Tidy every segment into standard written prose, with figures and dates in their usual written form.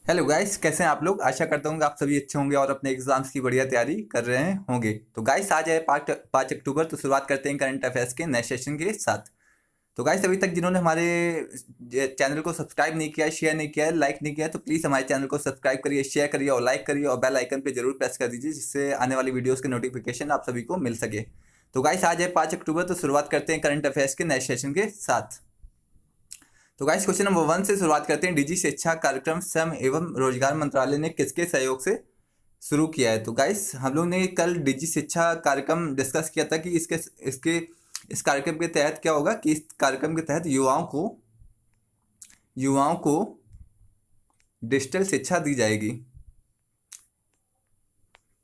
Hello guys, कैसे हैं आप लोग। आशा करता हूँ कि आप सभी अच्छे होंगे और अपने एग्जाम्स की बढ़िया तैयारी कर रहे होंगे। तो गाइस आज है 5 अक्टूबर। तो शुरुआत करते हैं करंट अफेयर्स के नए सेशन के साथ। तो गाइस अभी तक जिन्होंने हमारे चैनल को सब्सक्राइब नहीं किया है, शेयर नहीं किया है, लाइक नहीं किया है, तो प्लीज़ हमारे चैनल को सब्सक्राइब करिए, शेयर करिए और लाइक करिए और बेल आइकन पे जरूर प्रेस कर दीजिए, जिससे आने वाली वीडियोज़ के नोटिफिकेशन आप सभी को मिल सके। तो गाइस आज है 5 अक्टूबर। तो शुरुआत करते हैं करंट अफेयर्स के नए सेशन के साथ। तो गाइस क्वेश्चन नंबर 1 से शुरुआत करते हैं। डिजी शिक्षा कार्यक्रम श्रम एवं रोजगार मंत्रालय ने किसके सहयोग से शुरू किया है। तो गाइस हम लोग ने कल डिजी शिक्षा कार्यक्रम डिस्कस किया था कि इसके इसके इस कार्यक्रम के तहत क्या होगा कि इस कार्यक्रम के तहत युवाओं को डिजिटल शिक्षा दी जाएगी।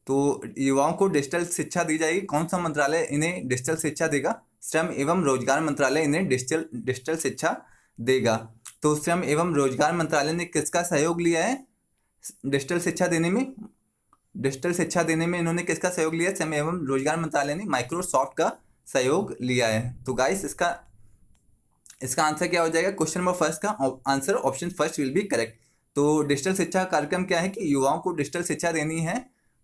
तो युवाओं को डिजिटल शिक्षा दी जाएगी। कौन सा मंत्रालय इन्हें डिजिटल शिक्षा देगा? श्रम एवं रोजगार मंत्रालय इन्हें डिजिटल शिक्षा देगा। तो श्रम एवं रोजगार मंत्रालय ने किसका सहयोग लिया है डिजिटल शिक्षा देने में? डिजिटल शिक्षा देने में इन्होंने किसका सहयोग लिया? श्रम एवं रोजगार मंत्रालय ने माइक्रोसॉफ्ट का सहयोग लिया है। तो गाइस इसका आंसर क्या हो जाएगा? क्वेश्चन नंबर फर्स्ट का answer option first will be correct. तो डिजिटल शिक्षा कार्यक्रम क्या है कि युवाओं को डिजिटल शिक्षा देनी है।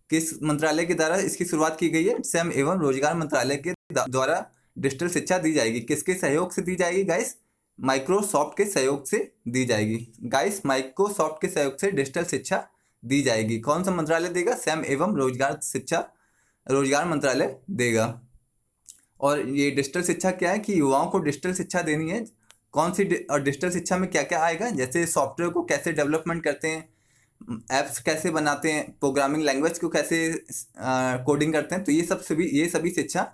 किस मंत्रालय के द्वारा इसकी शुरुआत की गई है? श्रम एवं रोजगार मंत्रालय के द्वारा डिजिटल शिक्षा दी जाएगी। किसके सहयोग से दी जाएगी गाइस? माइक्रोसॉफ्ट के सहयोग से दी जाएगी। गाइस माइक्रोसॉफ्ट के सहयोग से डिजिटल शिक्षा दी जाएगी। कौन सा मंत्रालय देगा? श्रम एवं रोजगार मंत्रालय देगा। और ये डिजिटल शिक्षा क्या है कि युवाओं को डिजिटल शिक्षा देनी है। कौन सी और डिजिटल शिक्षा में क्या क्या आएगा? जैसे सॉफ्टवेयर को कैसे डेवलपमेंट करते हैं, ऐप्स कैसे बनाते हैं, प्रोग्रामिंग लैंग्वेज को कैसे कोडिंग करते हैं। तो ये सभी शिक्षा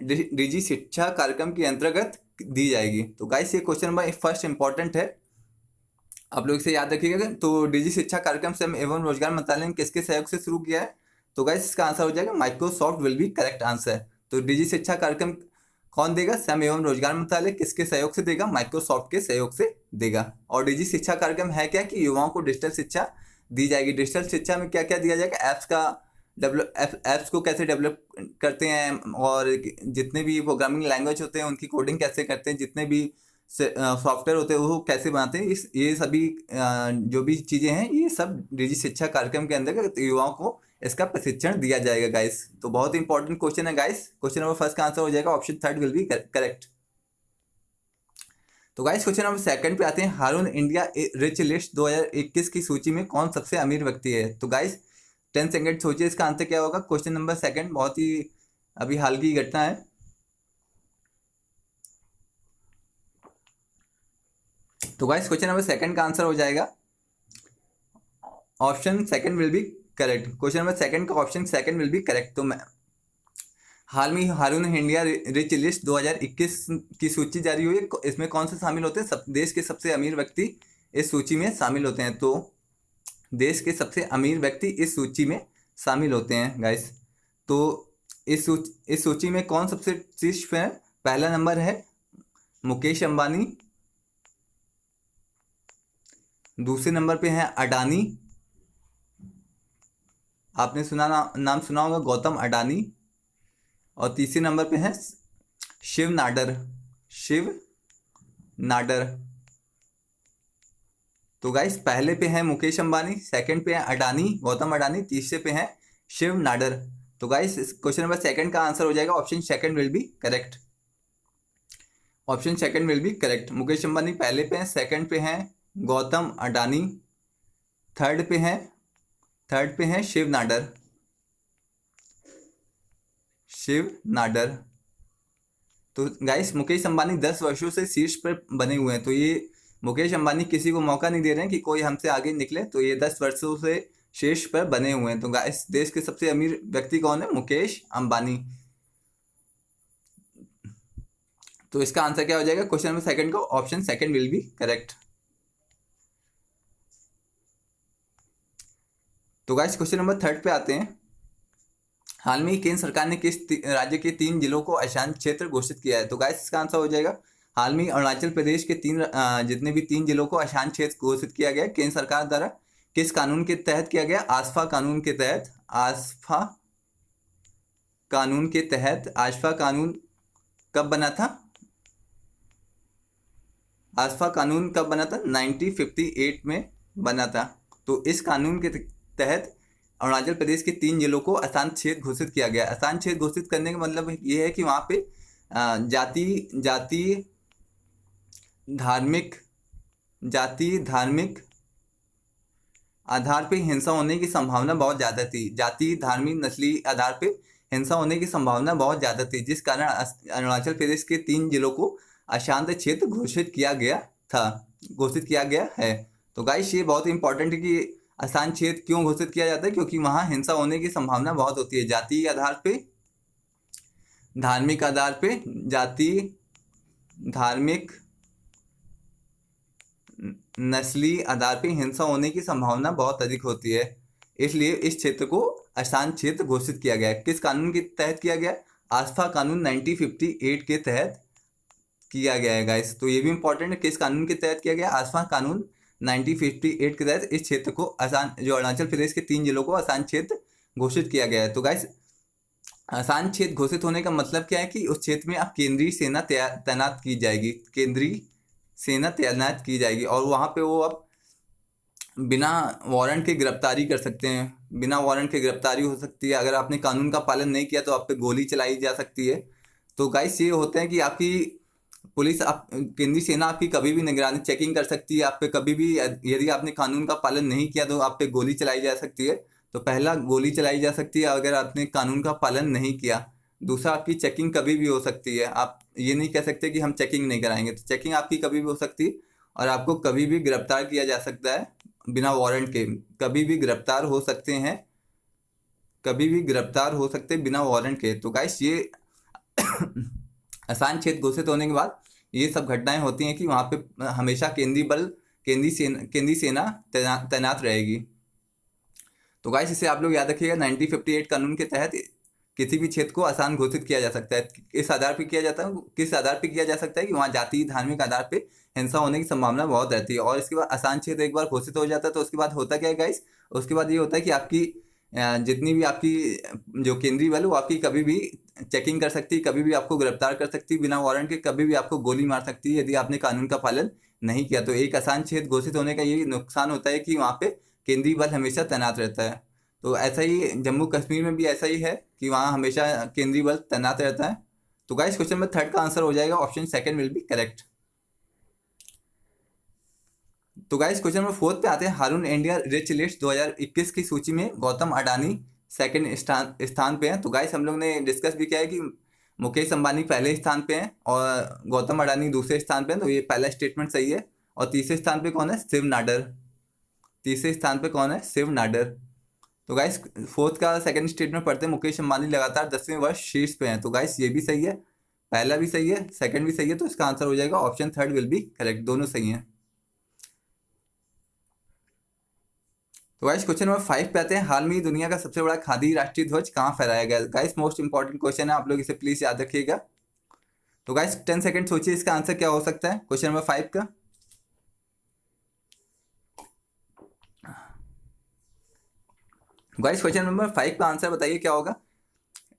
डिजी शिक्षा कार्यक्रम के अंतर्गत दी जाएगी। तो गाइस ये क्वेश्चन नंबर फर्स्ट इंपॉर्टेंट है, आप लोग इसे याद रखिएगा। तो डिजी शिक्षा कार्यक्रम श्रम एवं रोजगार मंत्रालय ने किसके सहयोग से शुरू किया है? तो गाइस इसका आंसर हो जाएगा Microsoft will be correct answer. तो डिजी शिक्षा कार्यक्रम कौन देगा? श्रम एवं रोजगार मंत्रालय। किसके सहयोग से देगा? माइक्रोसॉफ्ट के सहयोग से देगा। और डिजी शिक्षा कार्यक्रम है क्या कि युवाओं को डिजिटल शिक्षा दी जाएगी। डिजिटल शिक्षा में क्या क्या दिया जाएगा? ऐप्स को कैसे डेवलप करते हैं, और जितने भी प्रोग्रामिंग लैंग्वेज होते हैं उनकी कोडिंग कैसे करते हैं, जितने भी सॉफ्टवेयर होते हैं वो कैसे बनाते हैं, ये सभी जो भी चीज़ें हैं ये सब डिजी शिक्षा कार्यक्रम के अंदर युवाओं को इसका प्रशिक्षण दिया जाएगा गाइस। तो बहुत ही इंपॉर्टेंट क्वेश्चन है गाइस। क्वेश्चन नंबर फर्स्ट का आंसर हो जाएगा option third will be correct. तो गाइस क्वेश्चन नंबर सेकंड पे आते हैं। हारून इंडिया रिच लिस्ट 2021 की सूची में कौन सबसे अमीर व्यक्ति है? तो गाइस 10 सेकंड सोचिए इसका आंसर क्या होगा। क्वेश्चन नंबर सेकंड बहुत ही अभी हाल की घटना है। तो गाइस क्वेश्चन नंबर सेकंड का आंसर हो जाएगा option second will be correct. Question number second का option second will be correct. तो मैं हाल में हारून इंडिया रिच लिस्ट 2021 की सूची जारी हुई है। इसमें कौन से शामिल होते हैं? देश के सबसे अमीर व्यक्ति इस सूची में शामिल होते हैं। तो देश के सबसे अमीर व्यक्ति इस सूची में शामिल होते हैं गाइस। तो इस सूची में कौन सबसे शीर्ष पे है? पहला नंबर है मुकेश अंबानी, दूसरे नंबर पे है अडानी, आपने नाम सुना होगा गौतम अडानी, और तीसरे नंबर पे है शिव नाडर। तो गाइस पहले पे है मुकेश अंबानी, सेकंड पे है अडानी गौतम अडानी, तीसरे पे है शिव नाडर। तो गाइस क्वेश्चन नंबर सेकंड का आंसर हो जाएगा option second will be correct. Option second will be correct. Mukesh Ambani पहले पे है, सेकंड पे है गौतम अडानी, थर्ड पे है शिव नाडर। तो गाइस मुकेश अंबानी 10 वर्षों से शीर्ष पर बने हुए हैं। तो ये मुकेश अंबानी किसी को मौका नहीं दे रहे हैं कि कोई हमसे आगे निकले। तो ये 10 वर्षों से शीर्ष पर बने हुए हैं। तो गाइस देश के सबसे अमीर व्यक्ति कौन है? मुकेश अंबानी। तो इसका आंसर क्या हो जाएगा? क्वेश्चन नंबर सेकंड को option second will be correct. तो गाइस क्वेश्चन नंबर थर्ड पे आते हैं। हाल में ही केंद्र सरकार ने किस राज्य के 3 जिलों को अशांत क्षेत्र घोषित किया है? तो गाइस इसका आंसर हो जाएगा हाल में अरुणाचल प्रदेश के जितने भी 3 जिलों को अशांत क्षेत्र घोषित किया गया केंद्र सरकार द्वारा। किस कानून के तहत किया गया? आसफा कानून के तहत। आसफा कानून कब बना था? आसफा कानून कब बना था? 1958 में बना था। तो इस कानून के तहत अरुणाचल प्रदेश के 3 जिलों को अशांत क्षेत्र घोषित किया गया। अशांत क्षेत्र घोषित करने का मतलब ये है कि वहाँ पे जाति धार्मिक आधार पे हिंसा होने की संभावना बहुत ज़्यादा थी। जाति धार्मिक नस्ली आधार पे हिंसा होने की संभावना बहुत ज़्यादा थी, जिस कारण अरुणाचल प्रदेश के 3 जिलों को अशांत क्षेत्र घोषित किया गया है। तो गाइस ये बहुत इंपॉर्टेंट है कि अशांत क्षेत्र क्यों घोषित किया जाता है, क्योंकि वहाँ हिंसा होने की संभावना बहुत होती है। जाति आधार पे, धार्मिक आधार पे, धार्मिक नस्ली आधार पे हिंसा होने की संभावना बहुत अधिक होती है, इसलिए इस क्षेत्र को अशांत क्षेत्र घोषित किया गया है। किस कानून के तहत किया गया है? आस्फा कानून 1958 के तहत किया गया है गाइस। तो ये भी इंपॉर्टेंट है, किस कानून के तहत किया गया? आस्फा कानून 1958 के तहत इस क्षेत्र को जो अरुणाचल प्रदेश के 3 जिलों को अशांत क्षेत्र घोषित किया गया है। तो गाइस अशांत क्षेत्र घोषित होने का मतलब क्या है कि उस क्षेत्र में अब केंद्रीय सेना तैनात की जाएगी, और वहाँ पे वो अब बिना वारंट के गिरफ्तारी कर सकते हैं। बिना वारंट के गिरफ्तारी हो सकती है। अगर आपने कानून का पालन नहीं किया तो आप पे गोली चलाई जा सकती है। तो गाइस ये होते हैं कि आपकी पुलिस, केंद्रीय सेना आपकी कभी भी निगरानी चेकिंग कर सकती है। आप पे कभी भी यदि आपने कानून का पालन नहीं किया तो आप पे गोली चलाई जा सकती है। तो पहला गोली चलाई जा सकती है अगर आपने कानून का पालन नहीं किया। दूसरा, आपकी चेकिंग कभी भी हो सकती है। आप ये नहीं कह सकते कि हम चेकिंग नहीं कराएंगे, तो चेकिंग आपकी कभी भी हो सकती है और आपको कभी भी गिरफ्तार किया जा सकता है बिना वारंट के। कभी भी गिरफ्तार हो सकते हैं बिना वारंट के। तो गाइस ये अशांत क्षेत्र घोषित होने के बाद ये सब घटनाएं होती हैं कि वहाँ पे हमेशा केंद्रीय सेना तैनात रहेगी। तो गाइस इसे आप लोग याद रखिएगा, 1958 कानून के तहत किसी भी क्षेत्र को अशांत घोषित किया जा सकता है। किस आधार पर किया जा सकता है कि वहाँ जाति धार्मिक आधार पे हिंसा होने की संभावना बहुत रहती है। और इसके बाद अशांत क्षेत्र एक बार घोषित हो जाता है तो उसके बाद होता क्या है गाइस? उसके बाद ये होता है कि आपकी जितनी भी आपकी जो केंद्रीय बल वो आपकी कभी भी चेकिंग कर सकती है, कभी भी आपको गिरफ्तार कर सकती है बिना वारंट के, कभी भी आपको गोली मार सकती है यदि आपने कानून का पालन नहीं किया। तो एक अशांत क्षेत्र घोषित होने का ये नुकसान होता है कि वहाँ पे केंद्रीय बल हमेशा तैनात रहता है। तो ऐसा ही जम्मू कश्मीर में भी ऐसा ही है कि वहाँ हमेशा केंद्रीय बल तैनात रहता है। तो गाइस क्वेश्चन नंबर 3 का आंसर हो जाएगा option second will be correct. तो गाइस क्वेश्चन नंबर 4 पे आते हैं। हारून इंडिया रिच लिस्ट 2021 की सूची में गौतम अडानी सेकंड स्थान पे हैं। तो गाइस हम लोग ने डिस्कस भी किया है कि मुकेश अंबानी पहले स्थान पे हैं और गौतम अडानी दूसरे स्थान पे हैं। तो ये पहला स्टेटमेंट सही है। और तीसरे स्थान पे कौन है? शिव नाडर। तो गाइस 4th का सेकंड स्टेटमेंट पढ़ते हैं। मुकेश अंबानी लगातार 10वें वर्ष शीर्ष पे हैं। तो गाइस ये भी सही है, पहला भी सही है, सेकंड भी सही है। तो इसका आंसर हो जाएगा option third will be correct, दोनों सही हैं। तो गाइस क्वेश्चन नंबर 5 पे आते हैं। हाल में ही दुनिया का सबसे बड़ा खादी राष्ट्रीय ध्वज कहाँ फहराया गया? गाइस मोस्ट इंपॉर्टेंट क्वेश्चन है, आप लोग इसे प्लीज याद रखिएगा। तो गाइस 10 सेकंड सोचिए इसका आंसर क्या हो सकता है क्वेश्चन नंबर 5 का। गाइस क्वेश्चन नंबर 5 का आंसर बताइए क्या होगा।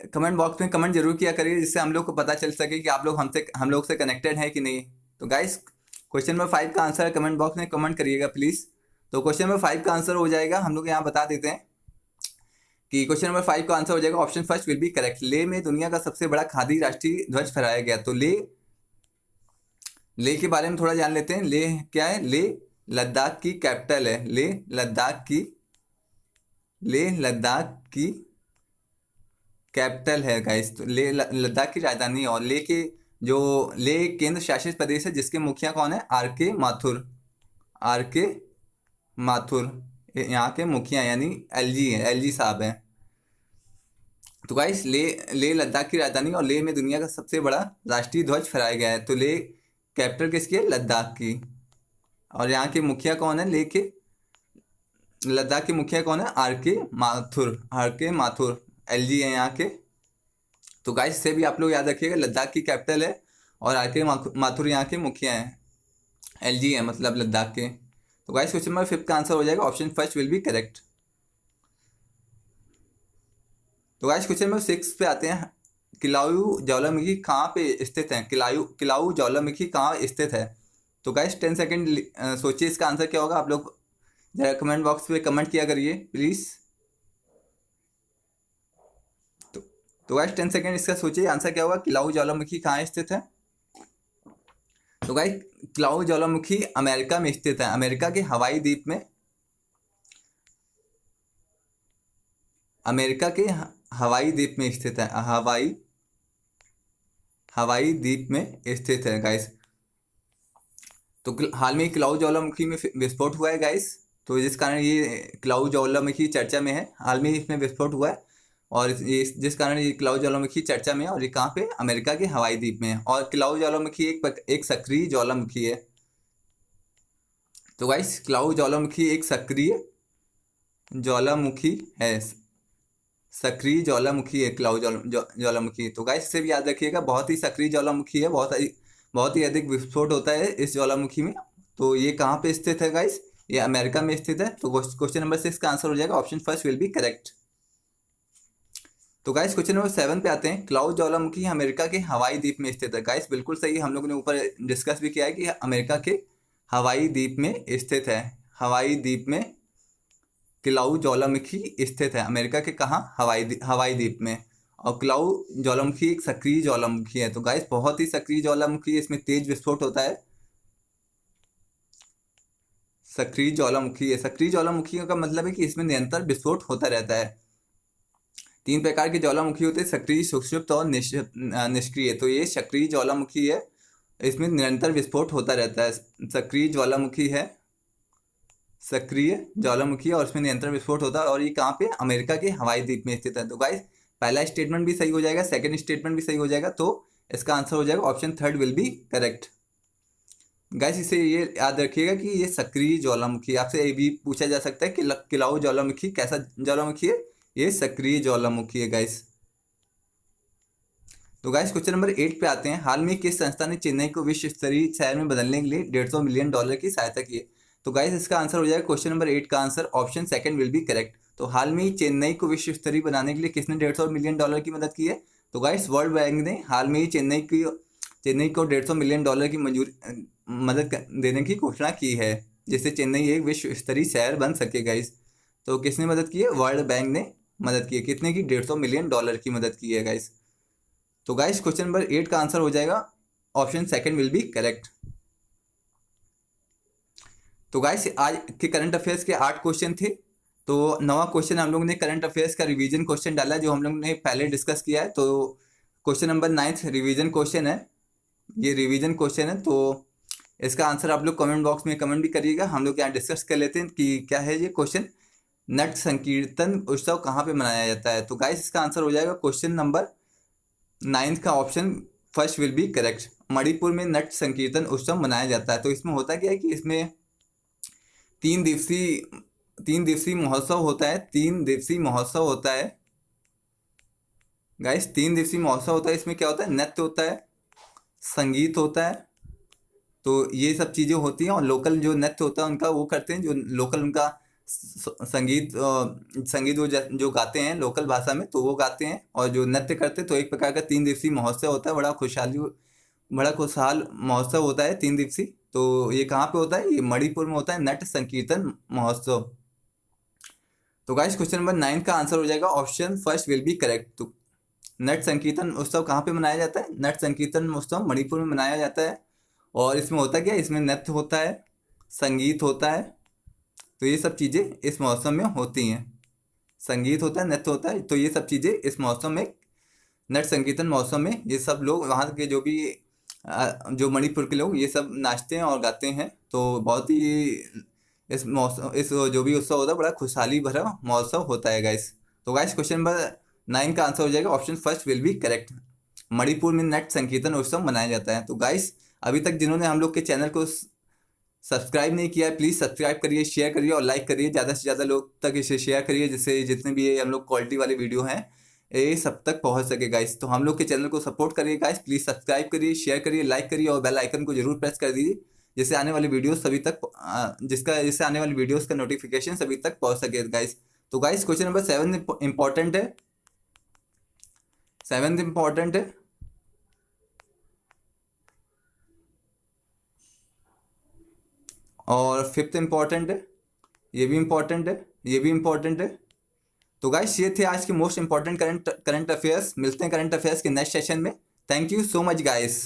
कमेंट बॉक्स में कमेंट जरूर किया करिए, जिससे हम लोग को पता चल सके कि आप लोग हम लोग से कनेक्टेड है कि नहीं। तो गाइस क्वेश्चन नंबर 5 का आंसर कमेंट बॉक्स में कमेंट करिएगा प्लीज। तो क्वेश्चन नंबर 5 का आंसर हो जाएगा, हम लोग यहाँ बता देते हैं कि क्वेश्चन नंबर 5 का आंसर हो जाएगा option first will be correct. Leh में दुनिया का सबसे बड़ा खादी राष्ट्रीय ध्वज फहराया गया। तो लेह के बारे में थोड़ा जान लेते हैं। लेह क्या है? लेह लद्दाख की कैपिटल है। लेह लद्दाख की कैपिटल है गाइस। तो लेह लद्दाख की राजधानी है। और लेह केंद्र शासित प्रदेश है, जिसके मुखिया कौन है? आर के माथुर यहाँ के मुखिया यानी एलजी साहब हैं। तो गाइस लेह लद्दाख की राजधानी और लेह में दुनिया का सबसे बड़ा राष्ट्रीय ध्वज फहराया गया है। तो लेह कैपिटल किसकी है? लद्दाख की। और यहाँ के मुखिया कौन है? लद्दाख के मुखिया कौन है? आर के माथुर एलजी है यहाँ के। तो गाइस इसे भी आप लोग याद रखिएगा, लद्दाख की कैपिटल है और आर के माथुर यहाँ के मुखिया हैं, एलजी है मतलब लद्दाख के। तो गाइस क्वेश्चन नंबर 5 का आंसर हो जाएगा option first will be correct. तो गाइस क्वेश्चन नंबर 6 पे आते हैं। किलाउ ज्वालामुखी कहाँ पे स्थित है? किलाउ ज्वालामुखी कहाँ स्थित है? तो गाइस 10 सेकंड सोचिए इसका आंसर क्या होगा। आप लोग जरा कमेंट बॉक्स में कमेंट किया करिए प्लीज। तो गाइस 10 सेकेंड इसका सोचिए आंसर क्या होगा। क्लाउ ज्वालामुखी कहाँ स्थित है? तो गाइस क्लाउ ज्वालामुखी अमेरिका में स्थित है, अमेरिका के हवाई द्वीप में, अमेरिका के हवाई द्वीप में स्थित है, हवाई द्वीप में स्थित है गाइस। तो हाल में क्लाउ ज्वालामुखी में विस्फोट हुआ है गाइस, तो जिस कारण ये क्लाउ ज्वालामुखी चर्चा में है। हाल में इसमें विस्फोट हुआ है और जिस कारण ये क्लाउ ज्वालामुखी चर्चा में है। और ये कहाँ पे? अमेरिका के हवाई द्वीप में है। और क्लाउ ज्वालामुखी एक सक्रिय ज्वालामुखी है। तो गाइस क्लाउ ज्वालामुखी एक सक्रिय ज्वालामुखी है, सक्रिय ज्वालामुखी है क्लाउ ज्वालामुखी। तो गाइस इसे भी याद रखिएगा, बहुत ही सक्रिय ज्वालामुखी है, बहुत ही अधिक विस्फोट होता है इस ज्वालामुखी में। तो ये कहाँ पे स्थित है गाइस? ये अमेरिका में स्थित है। तो क्वेश्चन नंबर 6 का आंसर हो जाएगा option first will be correct. तो गाइस क्वेश्चन नंबर 7 पे आते हैं। क्लाउ ज्वालामुखी अमेरिका के हवाई द्वीप में स्थित है। गाइस बिल्कुल सही, हम लोगों ने ऊपर डिस्कस भी किया है कि अमेरिका के हवाई द्वीप में स्थित है, हवाई द्वीप में क्लाउ ज्वालामुखी स्थित है, अमेरिका के कहाँ? हवाई द्वीप में। और क्लाउ ज्वालामुखी एक सक्रिय ज्वालामुखी है। तो गाइस बहुत ही सक्रिय ज्वालामुखी है, इसमें तेज विस्फोट होता है, सक्रिय ज्वालामुखी है। सक्रिय ज्वालामुखी का मतलब है कि इसमें निरंतर विस्फोट होता रहता है। 3 प्रकार के ज्वालामुखी होते हैं, सक्रिय, सुषुप्त और निष्क्रिय। तो ये सक्रिय ज्वालामुखी है, इसमें निरंतर विस्फोट होता रहता है। सक्रिय ज्वालामुखी है, सक्रिय ज्वालामुखी, और उसमें नियंत्रण विस्फोट होता है। और ये कहाँ पे? अमेरिका के हवाई द्वीप में स्थित है। तो गाइस पहला स्टेटमेंट भी सही हो जाएगा, सेकंड स्टेटमेंट भी सही हो जाएगा। तो इसका आंसर हो जाएगा option third will be correct. Guys इसे ये याद रखिएगा कि ये सक्रिय ज्वालामुखी, आपसे ये भी पूछा जा सकता है कि क्लाउ ज्वालामुखी कैसा ज्वालामुखी है? ये सक्रिय ज्वालामुखी है गाइस। तो गाइस क्वेश्चन नंबर 8 पे आते हैं। हाल में किस संस्था ने चेन्नई को विश्व स्तरीय शहर में बदलने के लिए $150 मिलियन की सहायता की है? तो गाइस इसका आंसर हो जाएगा क्वेश्चन नंबर 8 का answer option second will be correct. तो हाल में ही चेन्नई को विश्व स्तरीय बनाने के लिए किसने $150 मिलियन की मदद की है? तो गाइस वर्ल्ड बैंक ने हाल में ही चेन्नई को $150 मिलियन की मदद देने की घोषणा की है, जिससे चेन्नई एक विश्व स्तरीय शहर बन सके गाइस। तो किसने मदद की है? वर्ल्ड बैंक ने मदद की है। कितने की? $150 मिलियन की मदद की है गाइस। तो गाइस क्वेश्चन नंबर 8 का आंसर हो जाएगा option second will be correct. तो गाइस आज के करंट अफेयर्स के 8 क्वेश्चन थे। तो 9वां क्वेश्चन हम लोगों ने करंट अफेयर्स का रिवीजन क्वेश्चन डाला है, जो हम लोगों ने पहले डिस्कस किया है। तो क्वेश्चन नंबर 9 रिवीजन क्वेश्चन है, ये रिवीजन क्वेश्चन है। तो इसका आंसर आप लोग कमेंट बॉक्स में कमेंट भी करिएगा, हम लोग यहाँ डिस्कस कर लेते हैं कि क्या है ये क्वेश्चन। नट संकीर्तन उत्सव कहाँ पे मनाया जाता है? तो गाइस इसका आंसर हो जाएगा क्वेश्चन नंबर 9 का option first will be correct. Manipur में नट संकीर्तन उत्सव मनाया जाता है। तो इसमें होता क्या है कि इसमें 3 दिवसीय महोत्सव होता है, 3 दिवसीय महोत्सव होता है गाइस, 3 दिवसीय महोत्सव होता है। इसमें क्या होता है? नृत्य होता है, संगीत होता है। तो ये सब चीज़ें होती हैं। और लोकल जो नृत्य होता है उनका वो करते हैं, जो लोकल उनका संगीत वो जो गाते हैं लोकल भाषा में, तो वो गाते हैं। और जो नृत्य करते हैं, तो एक प्रकार का 3 दिवसीय महोत्सव होता है। बड़ा खुशहाल महोत्सव होता है 3 दिवसीय। तो ये कहाँ पे होता है? ये मणिपुर में होता है, नट संकीर्तन महोत्सव। तो गाइस क्वेश्चन नंबर 9 का आंसर हो जाएगा option first will be correct. तो नट संकीर्तन उत्सव कहाँ पे मनाया जाता है? नट संकीर्तन उत्सव मणिपुर में मनाया जाता है। और इसमें होता क्या है? इसमें नृत्य होता है, संगीत होता है। तो ये सब चीज़ें इस मौसम में होती हैं, संगीत होता है, नृत्य होता है। तो ये सब चीज़ें इस मौसम में, नट संकीर्तन मौसम में, ये सब लोग वहाँ के जो मणिपुर के लोग ये सब नाचते हैं और गाते हैं। तो बहुत ही इस जो भी उत्सव होता है बड़ा खुशहाली भरा महोत्सव होता है गाइस। तो गाइस क्वेश्चन नंबर 9 का आंसर हो जाएगा option first will be correct. Manipur में नट संकीर्तन उत्सव मनाया जाता है। तो गाइस अभी तक जिन्होंने हम लोग के चैनल को सब्सक्राइब नहीं किया है, प्लीज़ सब्सक्राइब करिए, शेयर करिए और लाइक करिए। ज़्यादा से ज़्यादा लोग तक इसे शेयर करिए, जिससे जितने भी ये हम लोग क्वालिटी वाले वीडियो हैं ये सब तक पहुंच सके गाइस। तो हम लोग के चैनल को सपोर्ट करिए गाइस, प्लीज़ सब्सक्राइब करिए, शेयर करिए, लाइक करिए और बेल आइकन को जरूर प्रेस कर दीजिए, जिससे आने वाली वीडियोस सभी तक जिससे आने वाली वीडियोस का नोटिफिकेशन सभी तक पहुंच सके गाइस। तो गाइस क्वेश्चन नंबर 7 इंपॉर्टेंट है, 7th इंपॉर्टेंट है। और 5th इंपॉर्टेंट है, ये भी इम्पोर्टेंट है, ये भी इम्पोर्टेंट है। तो गाइस ये थे आज के मोस्ट इंपॉर्टेंट करंट अफेयर्स। मिलते हैं करंट अफेयर्स के नेक्स्ट सेशन में। Thank you so much guys.